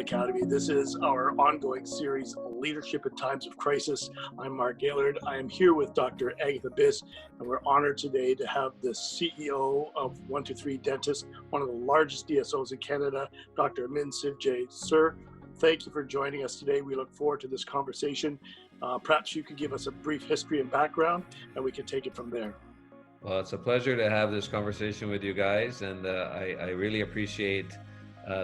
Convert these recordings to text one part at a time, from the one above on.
Academy. This is our ongoing series, Leadership in Times of Crisis. I'm Mark Gaylord. I am here with Dr. Agatha Biss, and we're honored today to have the CEO of 123Dentist, one of the largest DSOs in Canada, Dr. Amin Shivji. Sir, thank you for joining us today. We look forward to this conversation. Perhaps you could give us a brief history and background, and we can take it from there. Well, it's a pleasure to have this conversation with you guys, and I really appreciate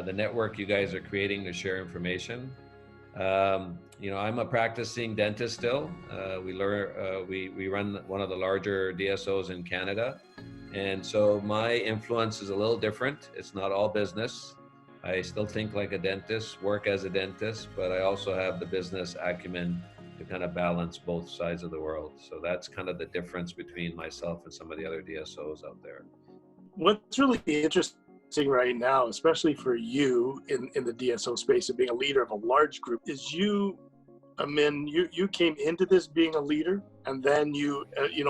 the network you guys are creating to share information. I'm a practicing dentist still. We run one of the larger DSOs in Canada, and so my influence is a little different. It's not all business. I still think like a dentist, work as a dentist, but I also have the business acumen to kind of balance both sides of the world. So that's kind of the difference between myself and some of the other DSOs out there. What's really interesting right now, especially for you in the DSO space and being a leader of a large group, is Amin, you came into this being a leader, and then you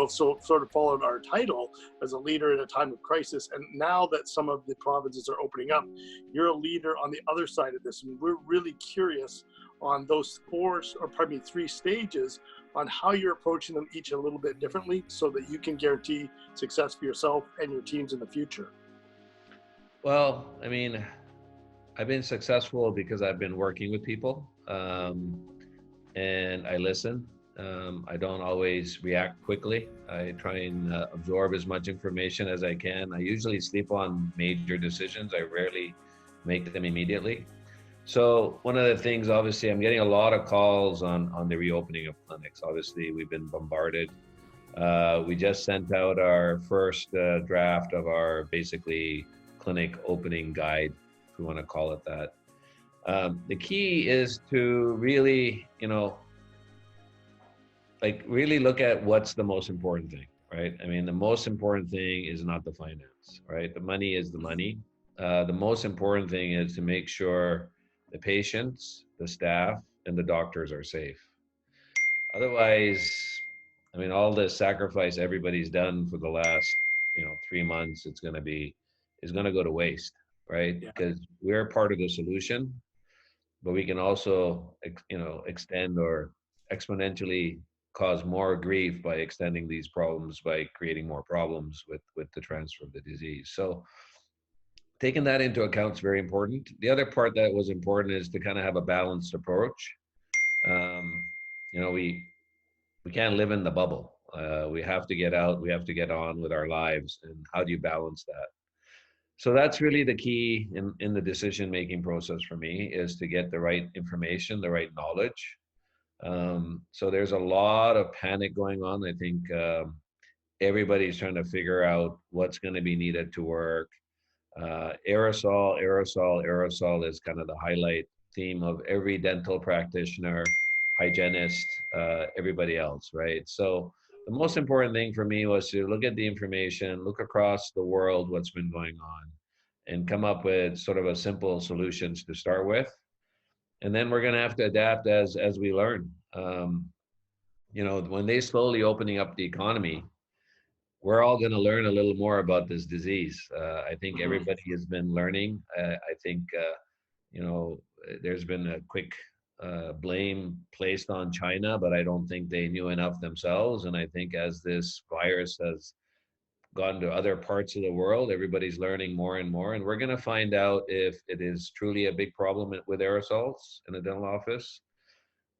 sort of followed our title as a leader in a time of crisis. And now that some of the provinces are opening up, you're a leader on the other side of this. And we're really curious on those three stages on how you're approaching them each a little bit differently so that you can guarantee success for yourself and your teams in the future. Well, I mean, I've been successful because I've been working with people, and I listen. I don't always react quickly. I try and absorb as much information as I can. I usually sleep on major decisions. I rarely make them immediately. So one of the things, obviously, I'm getting a lot of calls on the reopening of clinics. Obviously, we've been bombarded. We just sent out our first draft of our basically clinic opening guide, if we want to call it that. The key is to really, really look at what's the most important thing, right? I mean, the most important thing is not the finance, right? The money is the money. The most important thing is to make sure the patients, the staff, and the doctors are safe. Otherwise, I mean, all the sacrifice everybody's done for the last, 3 months, is going to go to waste, right? Yeah. Because we're part of the solution, but we can also, extend or exponentially cause more grief by extending these problems, by creating more problems with the transfer of the disease. So taking that into account is very important. The other part that was important is to kind of have a balanced approach. We can't live in the bubble. We have to get out, we have to get on with our lives. And how do you balance that? So that's really the key in the decision-making process for me, is to get the right information, the right knowledge. So there's a lot of panic going on. I think everybody's trying to figure out what's going to be needed to work. Aerosol is kind of the highlight theme of every dental practitioner, hygienist, everybody else, right? So the most important thing for me was to look at the information, look across the world, what's been going on, and come up with sort of a simple solutions to start with. And then we're going to have to adapt as we learn. When they slowly opening up the economy, we're all going to learn a little more about this disease. I think everybody has been learning. I think, there's been a quick blame placed on China, but I don't think they knew enough themselves. And I think as this virus has gone to other parts of the world, everybody's learning more and more. And we're going to find out if it is truly a big problem with aerosols in a dental office,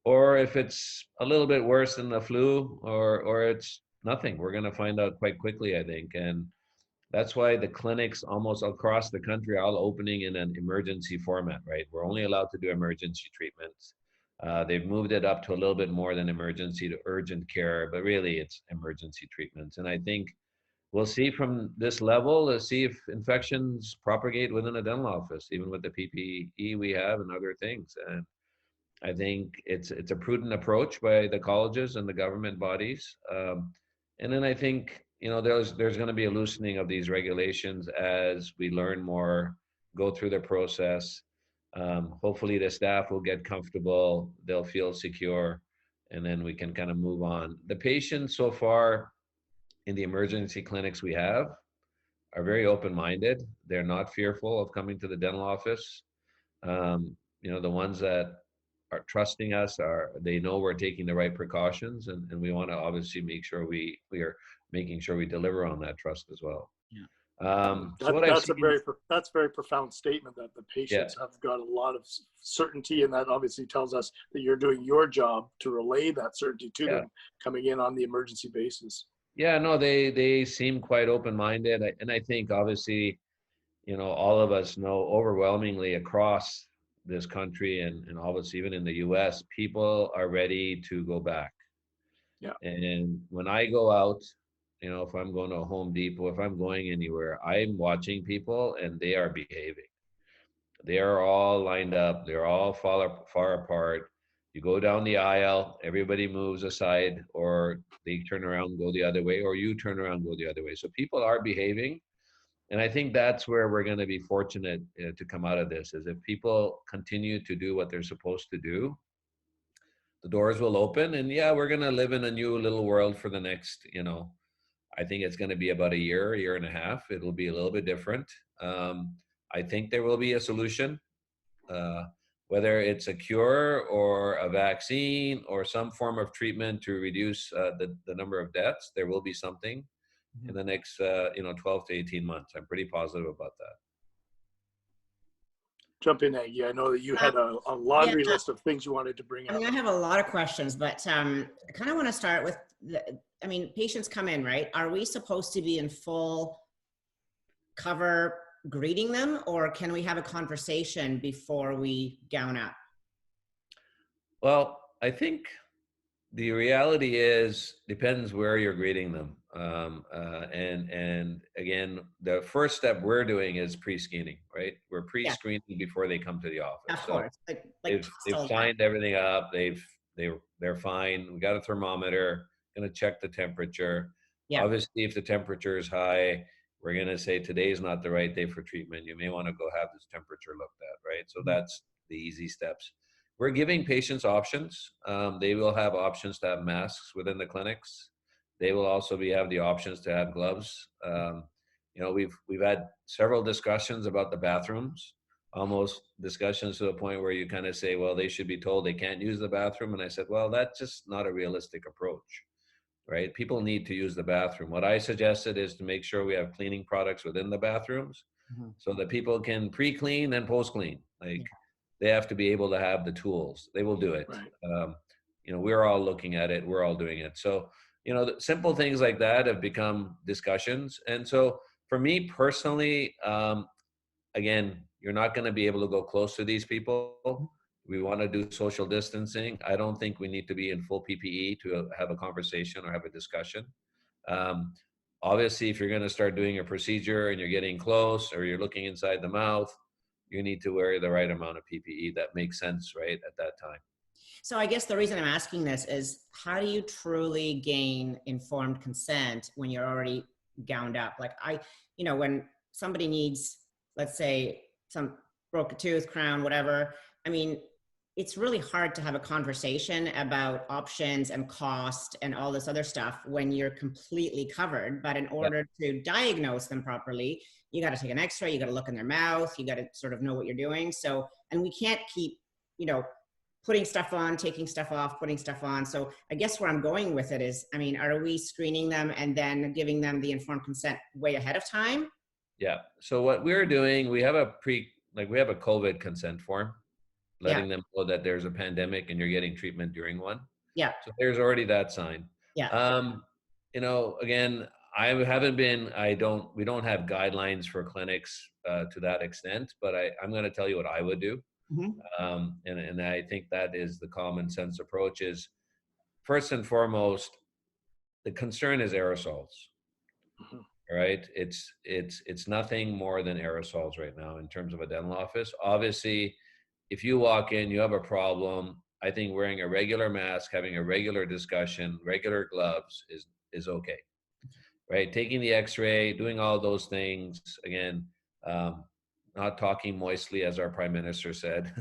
or if it's a little bit worse than the flu, or it's nothing. We're going to find out quite quickly, I think. And that's why the clinics almost across the country are all opening in an emergency format, right? We're only allowed to do emergency treatments. They've moved it up to a little bit more than emergency to urgent care, but really it's emergency treatments. And I think we'll see from this level, see if infections propagate within a dental office, even with the PPE we have and other things. And I think it's a prudent approach by the colleges and the government bodies. And then I think, there's going to be a loosening of these regulations as we learn more, go through the process. Hopefully the staff will get comfortable, they'll feel secure, and then we can kind of move on. The patients so far in the emergency clinics we have are very open-minded. They're not fearful of coming to the dental office. the ones that are trusting us they know we're taking the right precautions, and we want to obviously make sure we are making sure we deliver on that trust as well. Yeah. So what I've seen, That's a very profound statement, that the yeah, patients have got a lot of certainty, and that obviously tells us that you're doing your job to relay that certainty to yeah, them coming in on the emergency basis. yeah, no, they seem quite open-minded, and I think obviously, all of us know overwhelmingly across this country and obviously even in the US, people are ready to go back. Yeah. And when I go out, if I'm going to a Home Depot, if I'm going anywhere, I'm watching people and they are behaving. They are all lined up. They're all far apart. You go down the aisle, everybody moves aside, or they turn around, go the other way, or you turn around, go the other way. So people are behaving. And I think that's where we're going to be fortunate to come out of this, is if people continue to do what they're supposed to do, the doors will open. And yeah, we're going to live in a new little world for the next, I think it's going to be about a year and a half. It'll be a little bit different. I think there will be a solution, whether it's a cure or a vaccine or some form of treatment to reduce the number of deaths. There will be something in the next 12 to 18 months. I'm pretty positive about that. Jump in, Aggie. I know that you had a laundry list of things you wanted to bring up. I have a lot of questions, but I kind of want to start with, patients come in, right? Are we supposed to be in full cover greeting them, or can we have a conversation before we gown up? Well, I think the reality depends where you're greeting them. And again, the first step we're doing is pre-screening, right? We're pre-screening before they come to the office. Of course. They've signed everything up. They're fine. We got a thermometer, going to check the temperature. Yeah. Obviously, if the temperature is high, we're going to say today's not the right day for treatment. You may want to go have this temperature looked at, right? So that's the easy steps. We're giving patients options. They will have options to have masks within the clinics. They will also have the options to have gloves. We've had several discussions about the bathrooms, almost discussions to the point where you kind of say, well, they should be told they can't use the bathroom. And I said, well, that's just not a realistic approach, right? People need to use the bathroom. What I suggested is to make sure we have cleaning products within the bathrooms so that people can pre-clean and post-clean. They have to be able to have the tools. They will do it. Right. We're all looking at it. We're all doing it. So, the simple things like that have become discussions. And so for me personally, again, you're not going to be able to go close to these people. We want to do social distancing. I don't think we need to be in full PPE to have a conversation or have a discussion. Obviously, if you're going to start doing a procedure and you're getting close or you're looking inside the mouth, you need to wear the right amount of PPE that makes sense, right, at that time. So I guess the reason I'm asking this is, how do you truly gain informed consent when you're already gowned up? Like when somebody needs, let's say, some broke a tooth, crown, whatever, it's really hard to have a conversation about options and cost and all this other stuff when you're completely covered. But in order to diagnose them properly, you got to take an x-ray, you got to look in their mouth, you got to sort of know what you're doing. So, and we can't keep, putting stuff on, taking stuff off, putting stuff on. So I guess where I'm going with it is, are we screening them and then giving them the informed consent way ahead of time? Yeah. So what we're doing, we have a COVID consent form, letting them know that there's a pandemic and you're getting treatment during one. Yeah. So there's already that sign. Yeah. Again, we don't have guidelines for clinics to that extent, but I'm going to tell you what I would do. And I think that is the common sense approach is, first and foremost, the concern is aerosols, right? It's nothing more than aerosols right now in terms of a dental office. Obviously, if you walk in, you have a problem, I think wearing a regular mask, having a regular discussion, regular gloves is okay, right? Taking the x-ray, doing all those things, again, not talking moistly, as our prime minister said,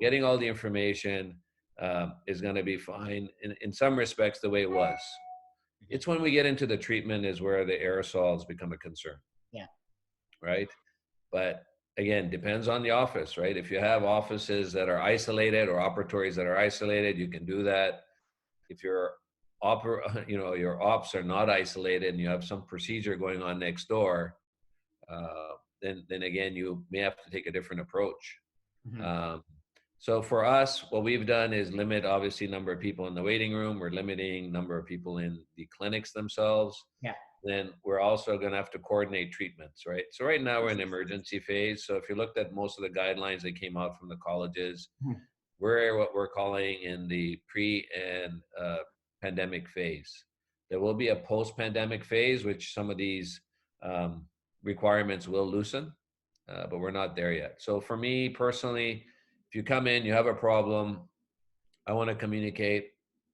getting all the information is going to be fine in some respects the way it was. It's when we get into the treatment is where the aerosols become a concern. Yeah. Right. But again, depends on the office, right? If you have offices that are isolated or operatories that are isolated, you can do that. If your your ops are not isolated and you have some procedure going on next door, then again, you may have to take a different approach. Mhm. So for us, what we've done is limit obviously number of people in the waiting room. We're limiting number of people in the clinics themselves. Yeah. Then we're also going to have to coordinate treatments, right? So right now we're in emergency phase. So if you looked at most of the guidelines that came out from the colleges, Mhm. we're what we're calling in the pre and pandemic phase. There will be a post-pandemic phase, which some of these um, requirements will loosen, but we're not there yet. So for me personally, if you come in, you have a problem, I want to communicate,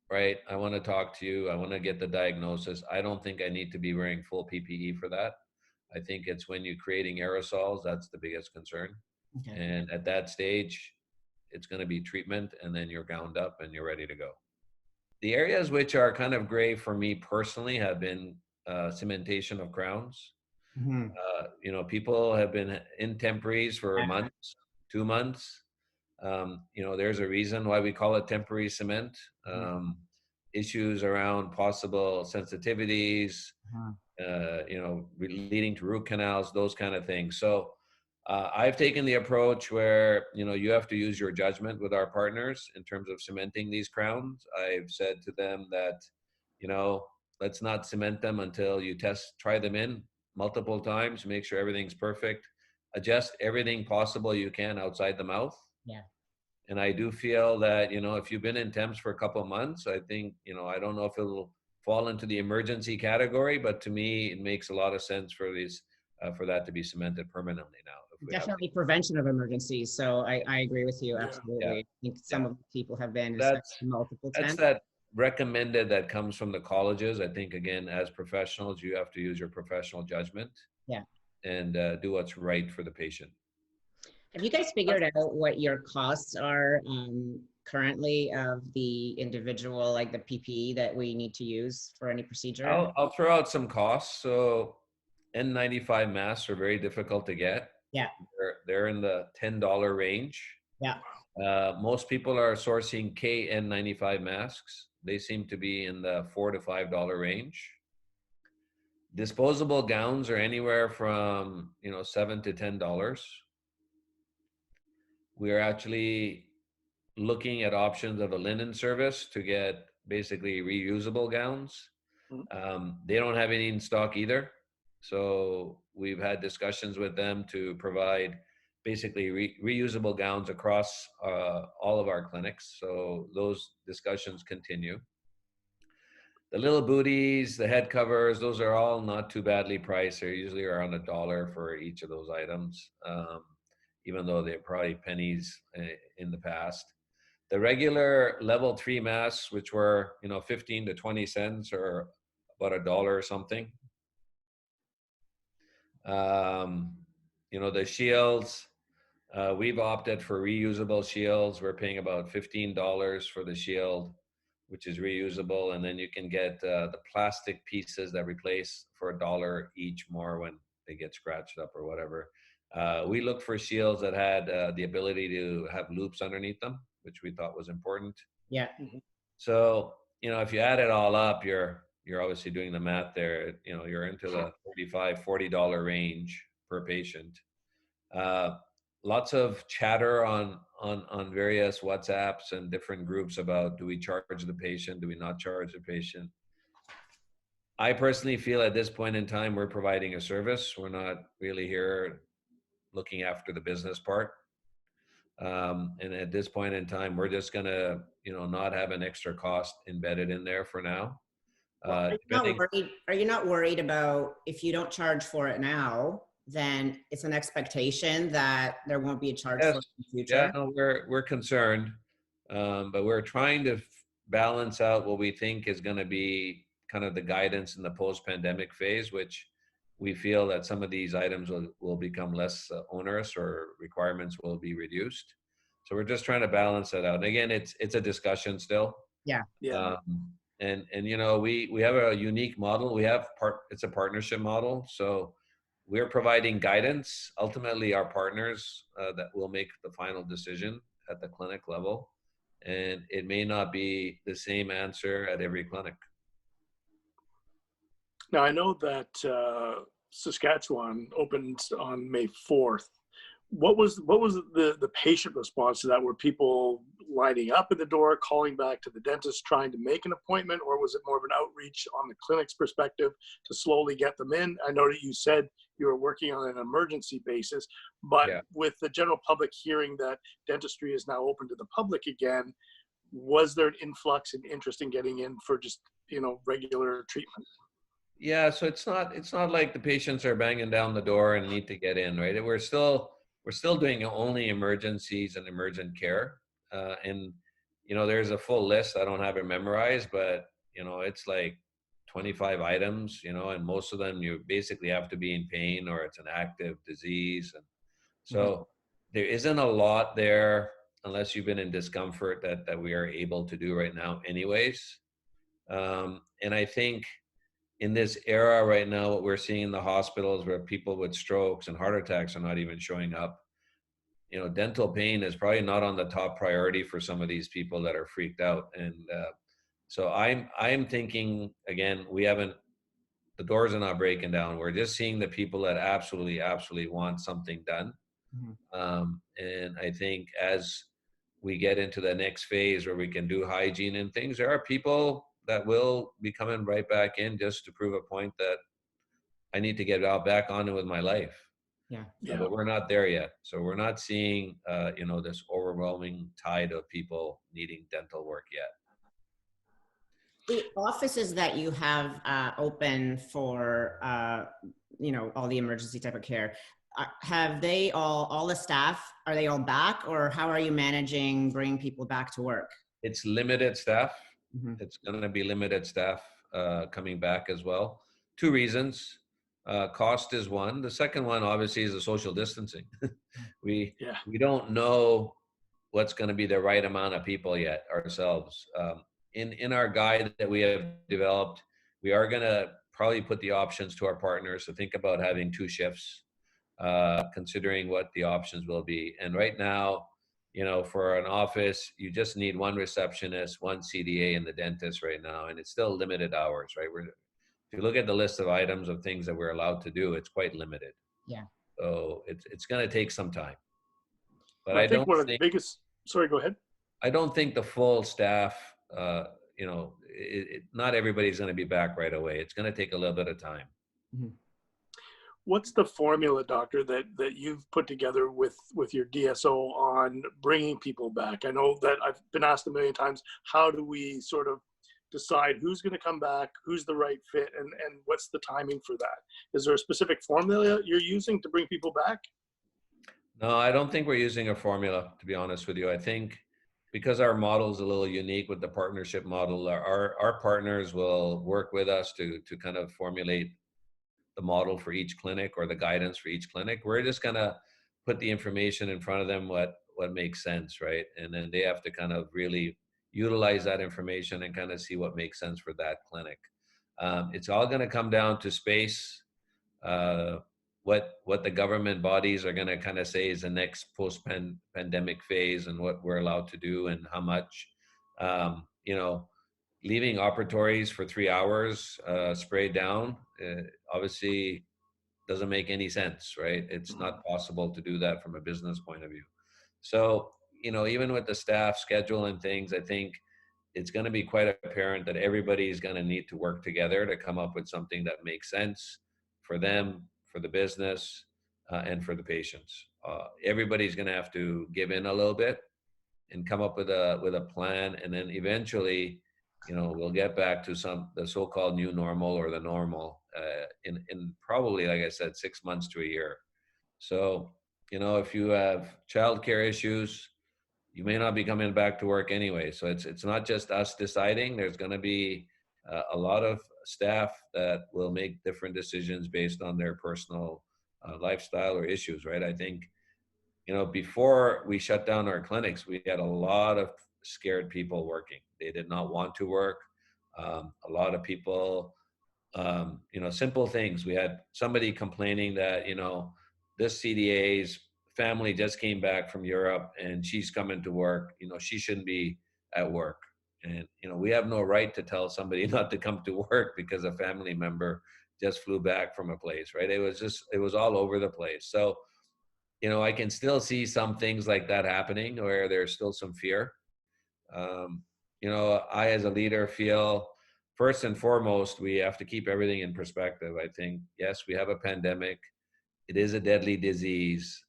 right? I want to talk to you. I want to get the diagnosis. I don't think I need to be wearing full PPE for that. I think it's when you're creating aerosols, that's the biggest concern. Okay. And at that stage, it's going to be treatment, and then you're gowned up and you're ready to go. The areas which are kind of gray for me personally have been cementation of crowns. Mhm. People have been in temporaries for months, 2 months. There's a reason why we call it temporary cement. Issues around possible sensitivities, Mhm. leading to root canals, those kind of things. So I've taken the approach where, you have to use your judgment with our partners in terms of cementing these crowns. I've said to them that, let's not cement them until you try them in multiple times, make sure everything's perfect, adjust everything possible you can outside the mouth. Yeah. And I do feel that, if you've been in temps for a couple of months, I think, I don't know if it'll fall into the emergency category, but to me, it makes a lot of sense for for that to be cemented permanently now. If we Definitely prevention of emergencies. So I agree with you. Yeah. Absolutely. Yeah. I think some of the people have been That's multiple that's times. that recommended that comes from the colleges. I think, again, as professionals, you have to use your professional judgment. Yeah. And do what's right for the patient. Have you guys figured out what your costs are currently of the individual, like the PPE that we need to use for any procedure? I'll throw out some costs. So N95 masks are very difficult to get. Yeah. They're in the $10 range. Yeah. Most people are sourcing KN95 masks. They seem to be in the $4 to $5 range. Disposable gowns are anywhere from $7 to $10. We are actually looking at options of a linen service to get basically reusable gowns. They don't have any in stock either. So we've had discussions with them to provide basically reusable gowns across all of our clinics. So those discussions continue. The little booties, the head covers, those are all not too badly priced. They're usually around $1 for each of those items, even though they're probably pennies in the past. The regular level 3 masks, which were 15 to 20 cents or about $1 or something. The shields, we've opted for reusable shields. We're paying about $15 for the shield, which is reusable, and then you can get the plastic pieces that replace for $1 each more when they get scratched up or whatever. We look for shields that had the ability to have loops underneath them, which we thought was important. Yeah. So, if you add it all up, you're obviously doing the math there. You're into the $35, $40 range per patient. Lots of chatter on various WhatsApps and different groups about, do we charge the patient? Do we not charge the patient? I personally feel at this point in time, we're providing a service. We're not really here looking after the business part. And at this point in time, we're just going to, not have an extra cost embedded in there for now. Well, are you not worried about, if you don't charge for it now, then it's an expectation that there won't be a charge for it in the future? Yeah, no, we're concerned, but we're trying to balance out what we think is going to be kind of the guidance in the post-pandemic phase, which we feel that some of these items will become less onerous, or requirements will be reduced. So we're just trying to balance that out. And again, it's a discussion still. Yeah. Yeah. And we have a unique model. It's a partnership model. So we're providing guidance. Ultimately, our partners that will make the final decision at the clinic level, and it may not be the same answer at every clinic. Now, I know that Saskatchewan opened on May 4th. What was the patient response to that? Were people lining up at the door, calling back to the dentist, trying to make an appointment, or was it more of an outreach on the clinic's perspective to slowly get them in? I know that you said you were working on an emergency basis, but Yeah. with the general public hearing that dentistry is now open to the public again, was there an influx in interest in getting in for just, regular treatment? Yeah, so it's not like the patients are banging down the door and need to get in, right? We're still doing only emergencies and emergent care, and there's a full list. I don't have it memorized, but it's like 25 items, and most of them you basically have to be in pain or it's an active disease, and so there isn't a lot there unless you've been in discomfort that we are able to do right now, anyways. And I think in this era right now, what we're seeing in the hospitals where people with strokes and heart attacks are not even showing up, dental pain is probably not on the top priority for some of these people that are freaked out. And so I'm thinking, again, the doors are not breaking down. We're just seeing the people that absolutely, absolutely want something done. And I think as we get into the next phase where we can do hygiene and things, there are people that will be coming right back in just to prove a point that I need to get out back on it with my life. Yeah. But we're not there yet. So we're not seeing, this overwhelming tide of people needing dental work yet. The offices that you have open for, all the emergency type of care, have they all the staff, are they all back, or how are you managing bringing people back to work? It's limited staff. It's going to be limited staff coming back as well. Two reasons. Cost is one. The second one, obviously, is the social distancing. We don't know what's going to be the right amount of people yet ourselves. In our guide that we have developed, we are going to probably put the options to our partners to think about having 2 shifts, considering what the options will be. And right now, for an office, you just need 1 receptionist, 1 CDA, and the dentist right now, and it's still limited hours, right? If you look at the list of items of things that we're allowed to do, it's quite limited. Yeah. So it's going to take some time. But I think one of the biggest. Sorry, go ahead. I don't think the full staff. Not everybody's going to be back right away. It's going to take a little bit of time. What's the formula, doctor, that you've put together with your DSO on bringing people back? I know that I've been asked a million times, how do we sort of decide who's going to come back, who's the right fit, and what's the timing for that? Is there a specific formula you're using to bring people back? No, I don't think we're using a formula, to be honest with you. I think because our model is a little unique with the partnership model, our partners will work with us to kind of formulate the model for each clinic or the guidance for each clinic. We're just gonna put the information in front of them, what makes sense, right? And then they have to kind of really utilize that information and kind of see what makes sense for that clinic. It's all gonna come down to space, what the government bodies are gonna kind of say is the next post-pandemic phase and what we're allowed to do and how much. Leaving operatories for 3 hours sprayed down, obviously doesn't make any sense, right? It's not possible to do that from a business point of view. So, even with the staff schedule and things, I think it's going to be quite apparent that everybody is going to need to work together to come up with something that makes sense for them, for the business, and for the patients. Everybody's going to have to give in a little bit and come up with a plan, and then eventually, we'll get back to the so-called new normal or the normal in probably, like I said, 6 months to a year. So, if you have childcare issues, you may not be coming back to work anyway. So it's not just us deciding. There's going to be a lot of staff that will make different decisions based on their personal lifestyle or issues, right? I think, before we shut down our clinics, we had a lot of scared people working. They did not want to work. A lot of people simple things. We had somebody complaining that, this CDA's family just came back from Europe and she's coming to work, she shouldn't be at work. And, we have no right to tell somebody not to come to work because a family member just flew back from a place, right? It was all over the place. So, I can still see some things like that happening where there's still some fear. Um, I, as a leader, feel first and foremost, we have to keep everything in perspective. I think, yes, we have a pandemic. It is a deadly disease.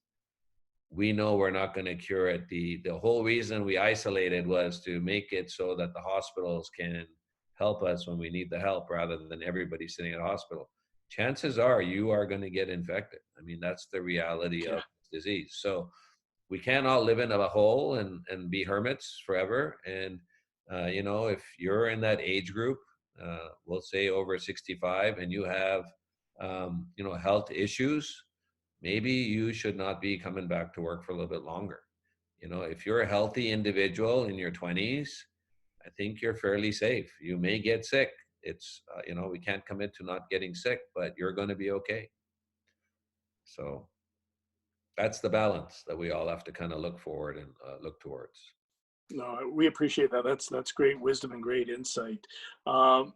We know we're not going to cure it. The whole reason we isolated was to make it so that the hospitals can help us when we need the help rather than everybody sitting at a hospital. Chances are you are going to get infected. I mean, that's the reality of disease. So we can't all live in a hole and be hermits forever. And, if you're in that age group, we'll say over 65, and you have, health issues, maybe you should not be coming back to work for a little bit longer. If you're a healthy individual in your 20s, I think you're fairly safe. You may get sick. It's, we can't commit to not getting sick, but you're going to be okay. So that's the balance that we all have to kind of look forward and look towards. No, we appreciate that. That's great wisdom and great insight.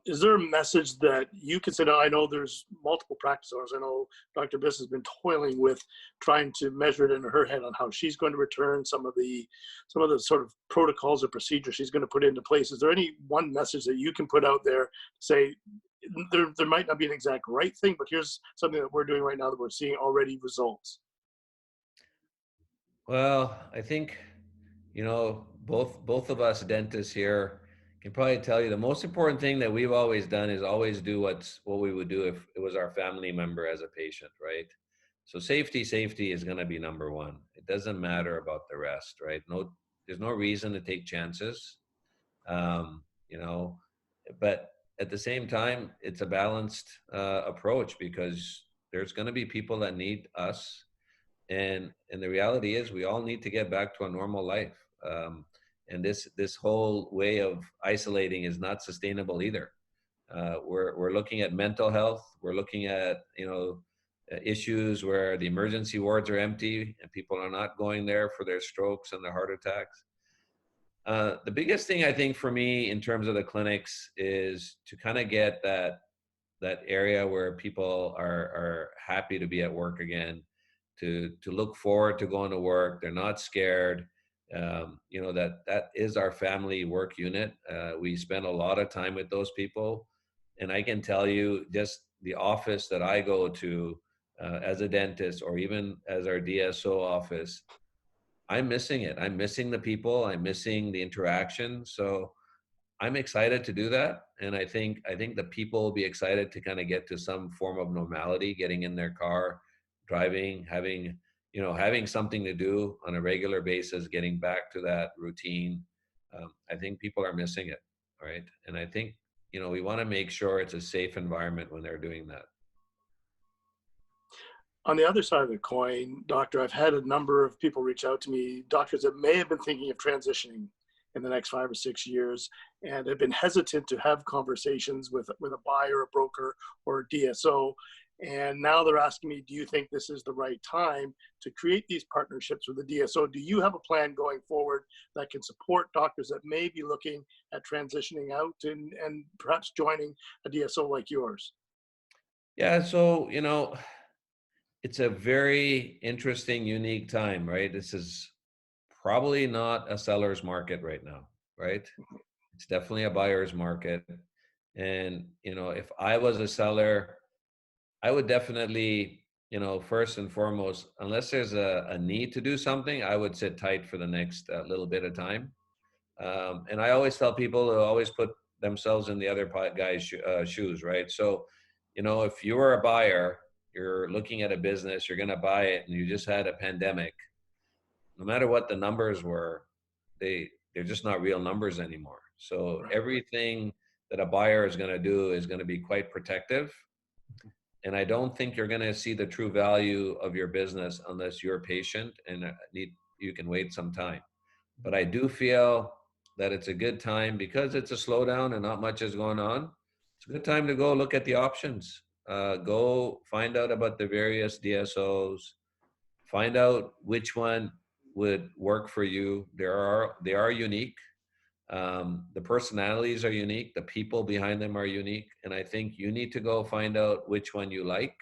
Is there a message that you can say? Now, I know there's multiple practice owners. I know Dr. Biss has been toiling with trying to measure it in her head on how she's going to return some of the sort of protocols or procedures she's going to put into place. Is there any one message that you can put out there to say there might not be an exact right thing, but here's something that we're doing right now that we're seeing already results? Well, I think, both of us dentists here can probably tell you the most important thing that we've always done is always do what we would do if it was our family member as a patient, right? So safety is going to be number one. It doesn't matter about the rest, right? No, there's no reason to take chances, um, you know, but at the same time, it's a balanced approach because there's going to be people that need us. And the reality is we all need to get back to a normal life. And this whole way of isolating is not sustainable either. We're looking at mental health. We're looking at, issues where the emergency wards are empty and people are not going there for their strokes and their heart attacks. The biggest thing I think for me in terms of the clinics is to kind of get that area where people are happy to be at work again, to look forward to going to work. They're not scared. That is our family work unit. We spend a lot of time with those people. And I can tell you just the office that I go to as a dentist or even as our DSO office, I'm missing it. I'm missing the people. I'm missing the interaction. So I'm excited to do that. And I think the people will be excited to kind of get to some form of normality, getting in their car, driving, having something to do on a regular basis, getting back to that routine. I think people are missing it, right? And I think, we want to make sure it's a safe environment when they're doing that. On the other side of the coin, doctor, I've had a number of people reach out to me, doctors that may have been thinking of transitioning in the next 5 or 6 years and have been hesitant to have conversations with a buyer, a broker, or a DSO. And now they're asking me, do you think this is the right time to create these partnerships with the DSO? Do you have a plan going forward that can support doctors that may be looking at transitioning out and perhaps joining a DSO like yours? Yeah, so, it's a very interesting, unique time, right? This is probably not a seller's market right now, right? It's definitely a buyer's market. And, if I was a seller, I would definitely, first and foremost, unless there's a need to do something, I would sit tight for the next little bit of time. And I always tell people to always put themselves in the other guy's shoes, right? So, if you were a buyer, you're looking at a business, you're going to buy it, and you just had a pandemic, no matter what the numbers were, they're just not real numbers anymore. So everything that a buyer is going to do is going to be quite protective. And I don't think you're going to see the true value of your business unless you're patient and you can wait some time. But I do feel that it's a good time because it's a slowdown and not much is going on it's a good time to go look at the options. Go find out about the various DSOs. Find out which one would work for you. They are unique. The personalities are unique. The people behind them are unique. And I think you need to go find out which one you like,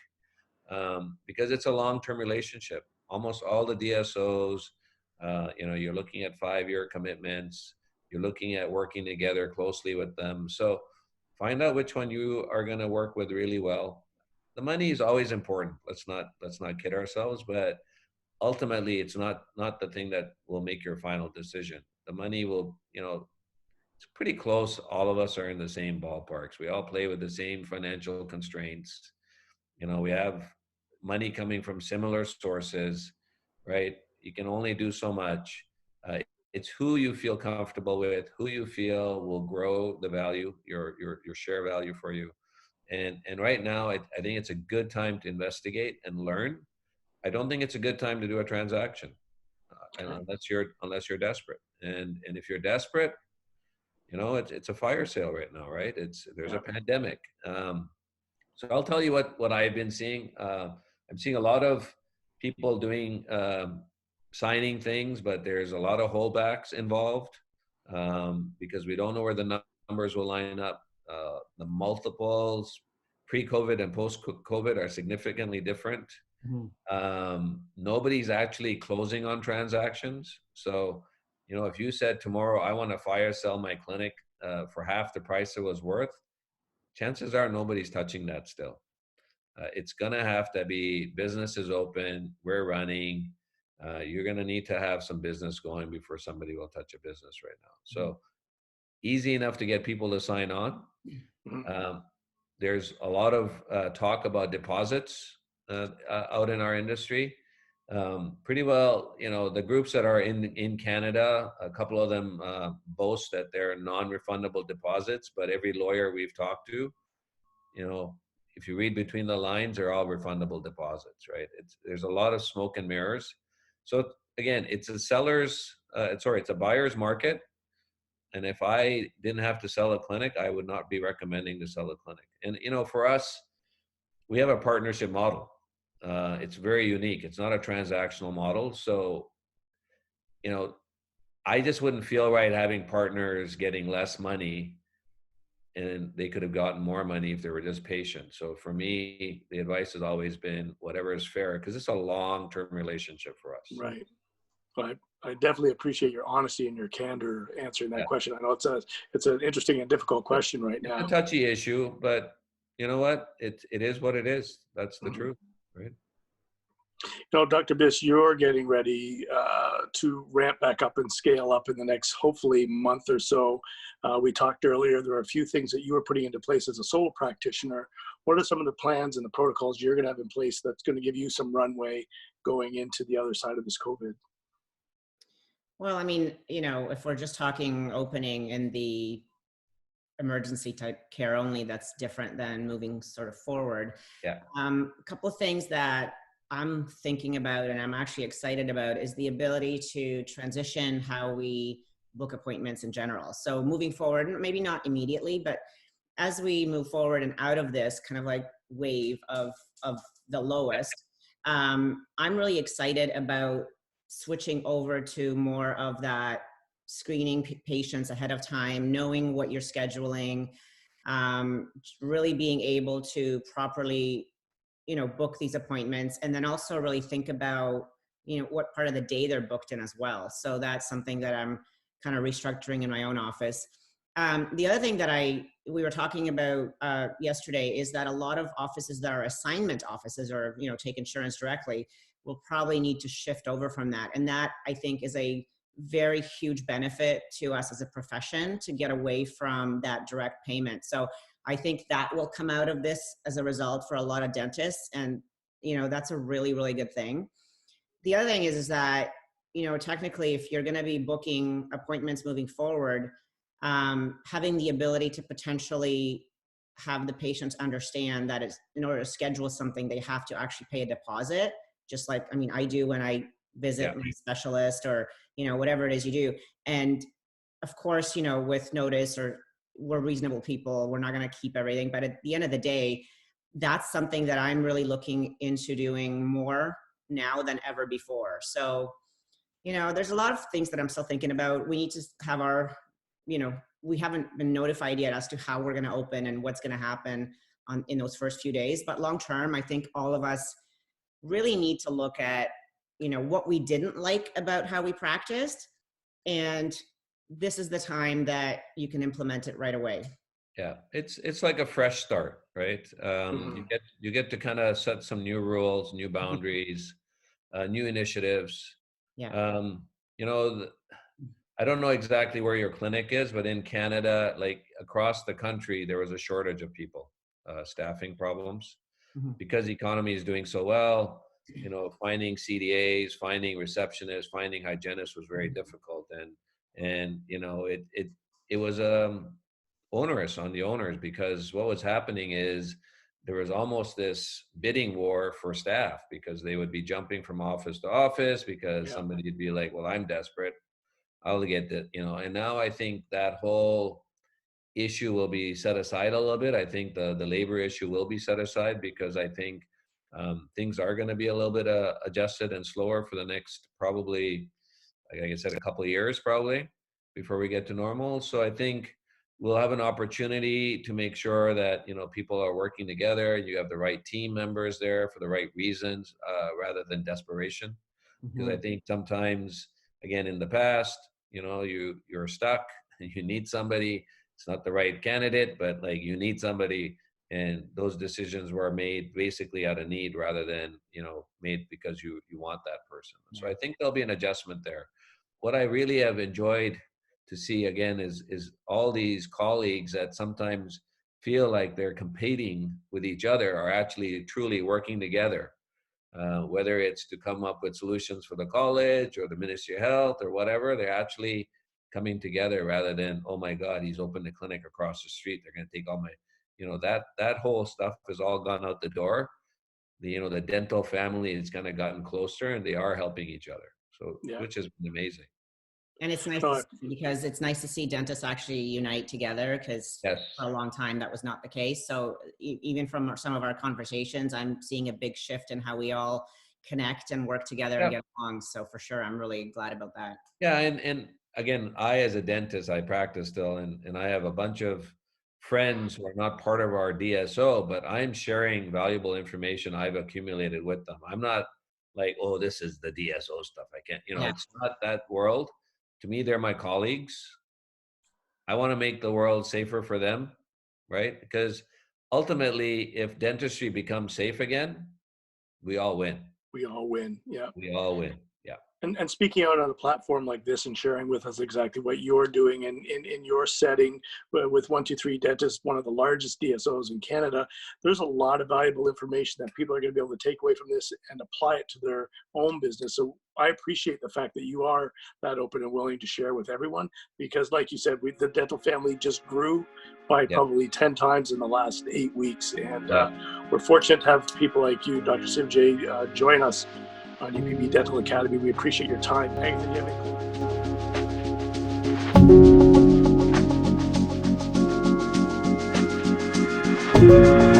because it's a long-term relationship. Almost all the DSOs, you're looking at 5-year commitments. You're looking at working together closely with them. So find out which one you are going to work with really well. The money is always important. Let's not kid ourselves, but ultimately it's not the thing that will make your final decision. The money will, it's pretty close. All of us are in the same ballparks. We all play with the same financial constraints. We have money coming from similar sources, right? You can only do so much. It's who you feel comfortable with, who you feel will grow the value, your share value for you. And right now, I think it's a good time to investigate and learn. I don't think it's a good time to do a transaction, unless you're desperate. And if you're desperate, it's a fire sale right now, right? There's a pandemic. So I'll tell you what I've been seeing. I'm seeing a lot of people doing signing things, but there's a lot of holdbacks involved, because we don't know where the numbers will line up. The multiples pre-COVID and post-COVID are significantly different. Nobody's actually closing on transactions. So, if you said tomorrow, I want to fire sell my clinic for half the price it was worth, chances are nobody's touching that still. It's going to have to be business is open, we're running. You're going to need to have some business going before somebody will touch a business right now. So easy enough to get people to sign on. There's a lot of talk about deposits out in our industry. Pretty well, the groups that are in Canada, a couple of them boast that they're non-refundable deposits, but every lawyer we've talked to, if you read between the lines, they're all refundable deposits, right? There's a lot of smoke and mirrors. So again, it's a buyer's market. And if I didn't have to sell a clinic, I would not be recommending to sell a clinic. And, for us, we have a partnership model. It's very unique. It's not a transactional model. So, I just wouldn't feel right having partners getting less money, and they could have gotten more money if they were just patient. So for me, the advice has always been whatever is fair, because it's a long-term relationship for us. Right. But I definitely appreciate your honesty and your candor answering that question. I know it's an interesting and difficult question right now. It's a touchy issue, but you know what? It is what it is. That's the truth, right? Dr. Biss, you're getting ready to ramp back up and scale up in the next, hopefully, month or so. We talked earlier, there are a few things that you are putting into place as a solo practitioner. What are some of the plans and the protocols you're going to have in place that's going to give you some runway going into the other side of this COVID? Well, I mean, if we're just talking opening in the emergency type care only, that's different than moving sort of forward. Yeah. A couple of things that I'm thinking about and I'm actually excited about is the ability to transition how we book appointments in general. So moving forward, maybe not immediately, but as we move forward and out of this kind of like wave of the lowest, I'm really excited about switching over to more of that screening patients ahead of time, knowing what you're scheduling, really being able to properly, book these appointments, and then also really think about, what part of the day they're booked in as well. So that's something that I'm kind of restructuring in my own office. The other thing that we were talking about yesterday is that a lot of offices that are assignment offices or, take insurance directly will probably need to shift over from that. And that, I think, is a very huge benefit to us as a profession to get away from that direct payment. So I think that will come out of this as a result for a lot of dentists. And, that's a really, really good thing. The other thing is that, technically, if you're going to be booking appointments moving forward, having the ability to potentially have the patients understand that in order to schedule something, they have to actually pay a deposit. Just like, I do when I visit my specialist or, whatever it is you do. And of course, with notice or, we're reasonable people. We're not going to keep everything. But at the end of the day, that's something that I'm really looking into doing more now than ever before. So, there's a lot of things that I'm still thinking about. We need to have our, we haven't been notified yet as to how we're going to open and what's going to happen in those first few days. But long term, I think all of us really need to look at, what we didn't like about how we practiced. And this is the time that you can implement it right away. Yeah, it's like a fresh start, right? You get to kind of set some new rules, new boundaries, new initiatives. Yeah. I don't know exactly where your clinic is, but in Canada, like across the country, there was a shortage of people, staffing problems, because the economy is doing so well. Finding CDAs, finding receptionists, finding hygienists was very difficult, and it was onerous on the owners, because what was happening is there was almost this bidding war for staff, because they would be jumping from office to office because somebody would be like, well, I'm desperate, I'll get that, and now I think that whole issue will be set aside a little bit. I think the labor issue will be set aside, because I think things are going to be a little bit adjusted and slower for the next, probably, like I said, a couple of years probably before we get to normal. So I think we'll have an opportunity to make sure that people are working together, and you have the right team members there for the right reasons, rather than desperation. Because I think sometimes, again, in the past, you're stuck and you need somebody. It's not the right candidate, but like you need somebody, and those decisions were made basically out of need, rather than made because you want that person. So I think there'll be an adjustment there. What I really have enjoyed to see again is all these colleagues that sometimes feel like they're competing with each other are actually truly working together, whether it's to come up with solutions for the college or the Ministry of Health or whatever. They're actually coming together, rather than, oh my God, he's opened a clinic across the street, they're going to take all my, that whole stuff has all gone out the door. The dental family has kind of gotten closer, and they are helping each other. So, which has been amazing. And it's nice to see, because it's nice to see dentists actually unite together, because for a long time that was not the case. So even from some of our conversations, I'm seeing a big shift in how we all connect and work together and get along. So for sure, I'm really glad about that. Yeah, and again, I as a dentist, I practice still, and I have a bunch of friends who are not part of our DSO, but I'm sharing valuable information I've accumulated with them. I'm not like, oh, this is the DSO stuff, I can't, it's not that world. To me, they're my colleagues. I want to make the world safer for them, right? Because ultimately, if dentistry becomes safe again, we all win. We all win. Yeah. We all win. Yeah. And speaking out on a platform like this and sharing with us exactly what you're doing in your setting with 123Dentist, one of the largest DSOs in Canada, there's a lot of valuable information that people are going to be able to take away from this and apply it to their own business. So I appreciate the fact that you are that open and willing to share with everyone, because like you said, the dental family just grew by probably 10 times in the last 8 weeks. And we're fortunate to have people like you, Dr. Shivji, join us on UPB Dental Academy. We appreciate your time. Anything you have?